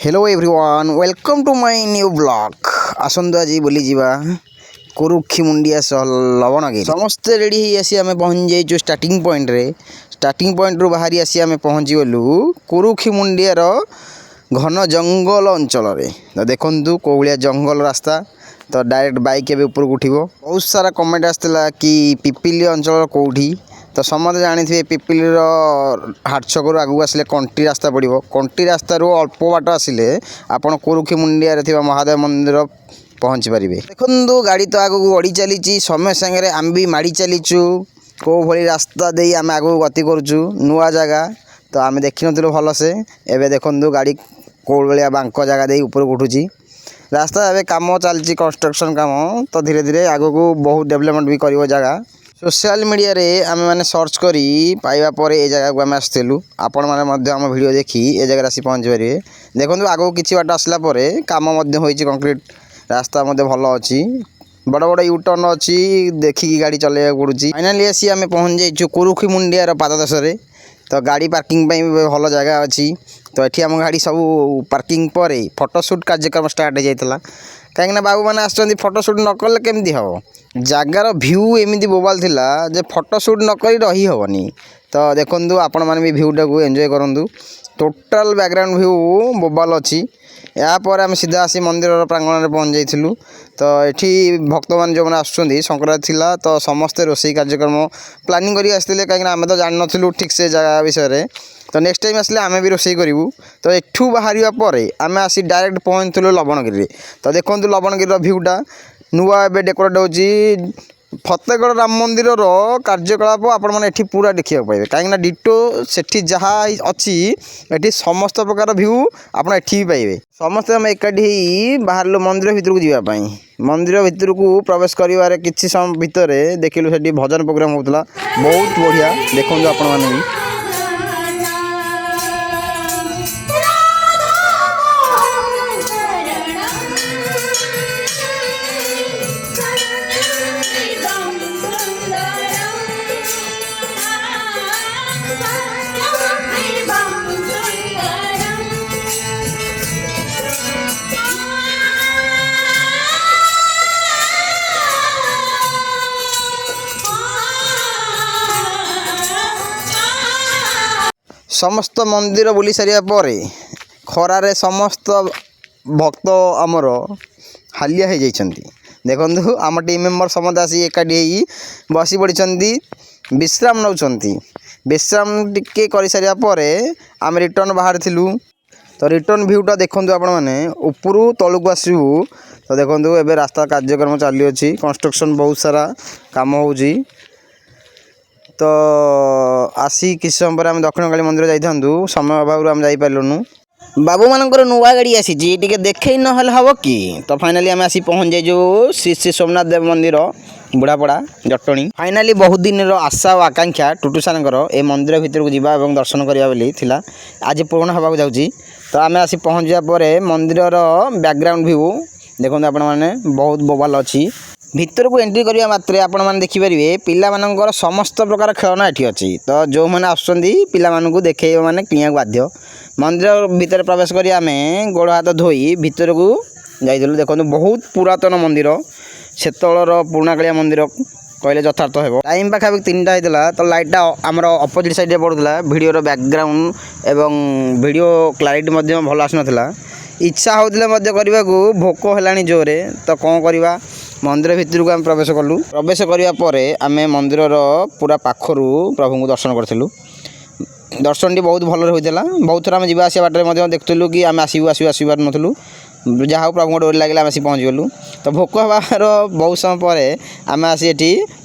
Hello everyone welcome to my new blog आसंतु आज बुली जीवा कुरुक्षी मुंडिया लवणगिरी समस्ते रेडी आसी आम पहुँच जाइए स्टार्टिंग पॉइंट रु बाहरी आसी आम पहुँची गलु कुरुक्षी मुंडियार घन जंगल अंचल तो देखु कौ भाया जंगल रास्ता तो डायरेक्ट बाइक एवं ऊपर उठब बहुत सारा कमेंट आसाला कि पिपिली अंचल कौटी तो समझे जानी पिपिलीर हाट छकु आगू आसिले कंटी रास्ता पड़ो कंटी रास्तार अल्प बाट आसिले आपड़ कुरुक्षी मुंडिया महादेव मंदिर पहुँची पारे। देखो गाड़ी तो आगू बढ़ी चली समय सागर आम भी माड़ी चलीचु कौ भाई रास्ता दे आम आगू गति करुचु नुआ जगह तो आम देखी नु भलसे एवं देखु गाड़ी कौ भाया बांक जगह दे ऊपर उठुची रास्ता एवं कम चलती कंस्ट्रक्शन काम तो धीरे धीरे आगू को बहुत डेवलपमेंट भी कर जगह सोशल मीडिया रे आम मैंने सर्च करी पाइबा पर ए जगह को आम आसलु आपण मैंने आम वीडियो देखी ए जगह आसी पहुँची पारे। देखो आगू किसी बाट आसला कम कंक्रीट रास्ता भल अच्छी बड़ बड़ यूटर्न अच्छी देखिकी गाड़ी चलैया पड़ुची। फाइनाली आसी आम पहुँच जाइए कुरुक्षी मुंडियार पाददेशे तो गाड़ी पार्किंग भल जगह अच्छी तो ये आम गाड़ी सब पार्किंग पर फोटोशूट कार्यक्रम स्टार्ट हो जाता कहीं बाबू मैंने आसुँच फोटोशूट न कले केमती हम जगार भ्यू एमती बोबाल थिला जे फोटोशूट नक रही हेनी तो देखु आपण मैंने भी भ्यूटा को एंजॉय करूँ टोटाल बैकग्राउंड भ्यू बोबाल अच्छी यापर आम सीधा आसी मंदिर प्रांगण में पहुँच जाइलु तो ये भक्त मान जो मैंने आसुँच संक्रांति थिला तो समस्ते रोषेई कार्यक्रम प्लानिंग करी आसते कहीं आम तो जान नु ठीक से जगह विषय तो नेक्स्ट टाइम आसले आम भी रोषेई करूँ तो एठू बाहर पर आम आसी डायरेक्ट पहुँचलु लवणगिरी तो देखो लवणगिरी भ्यूटा नुआ ए डेकोरेट होची फतेगढ़ राम मंदिर कार्यकलाप आपण मैंने पूरा देखा पाए कहीं डिटो से जहाँ अच्छी ये समस्त प्रकार भ्यू आप भी पाइबे समस्त आम एकाठी बाहर मंदिर भितर को जावाई मंदिर भितर को प्रवेश कर किसी समय भितर देखिलु से भजन प्रोग्राम होता बहुत बढ़िया देखो आपण मैंने समस्त मंदिर बुली सारिया पर खरारे समस्त भक्त आमर हालिया हो जाइछंती। देखु आम टीम मेंबर समस्त आसी एकाठी बसी पड़ी विश्राम नौकरी विश्राम टिके कर सारिया पर आम रिटर्न बाहर थिलु तो रिटर्न भ्यूटा देखु आपण मैंने उपरू तलू आसबू तो देखु एवं रास्ता कार्यक्रम चली अच्छी कंस्ट्रक्शन बहुत सारा काम होउची तो आसी किसी समय पर आम दक्षिण काली मंदिर जाइथांतु समय अभाव आम जाइपारलुनु बाबू मानकर नुआ गाड़ी आसी टे देखे न हम कि तो फाइनाली आम आसी पहुँच जाइए श्री श्री सोमनाथ देव मंदिर बुढ़ापड़ा जटणी फाइनाली बहुत दिन आशा और आकांक्षा टुटू सारंकर ए मंदिर भितर को जीवा और दर्शन करवा बोली थिला आज पूर्ण होगा जाऊँगी तो आम आसी पहुँचा पर मंदिर बैकग्राउंड व्यू देखो आपण मैंने बहुत बोबाल अच्छी भितर को एंट्री करने मात्रे आपण मैंने देखिपारे पिला समस्त प्रकार खेलना ये अच्छी तो जो मैंने आसुँच पिला देखे मैंने किणा बाध्य मंदिर भितर प्रवेश कर आम गोड़ हाथ धोई भितर को जाइलु देखो बहुत पुरातन मंदिर सेतलर पुराणा कालिया मंदिर कहले यथार्थ हो टाइम पाखापाखि 3टा होता तो लाइटा आमर अपोजिट साइड पड़ूला भिडियोर बैकग्राउंड एवं भिडियो क्लारिटी भल आसुना इच्छा होता करने को भोक है जोरे तो कौन करवा मंदिर भितर को आम प्रवेश कलु प्रवेश करने आम मंदिर पूरा पाखर प्रभु को दर्शन करूँ दर्शन टी बहुत भल होता बहुत थर आम जावास बाटे देखुलू कि आम आसबार नुँ जहाँ प्रभु डोरी लगे आम आसी पहुँच गलु तो भोक हबार बहुत समय पर आम आसी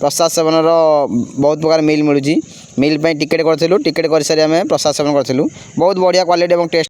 प्रसाद सेवन बहुत प्रकार मिल मिलूँ मिल टिकेट करूँ टिकेट कर सारी आम प्रसाद सेवन करूँ बहुत बढ़िया क्वालिटी और टेस्ट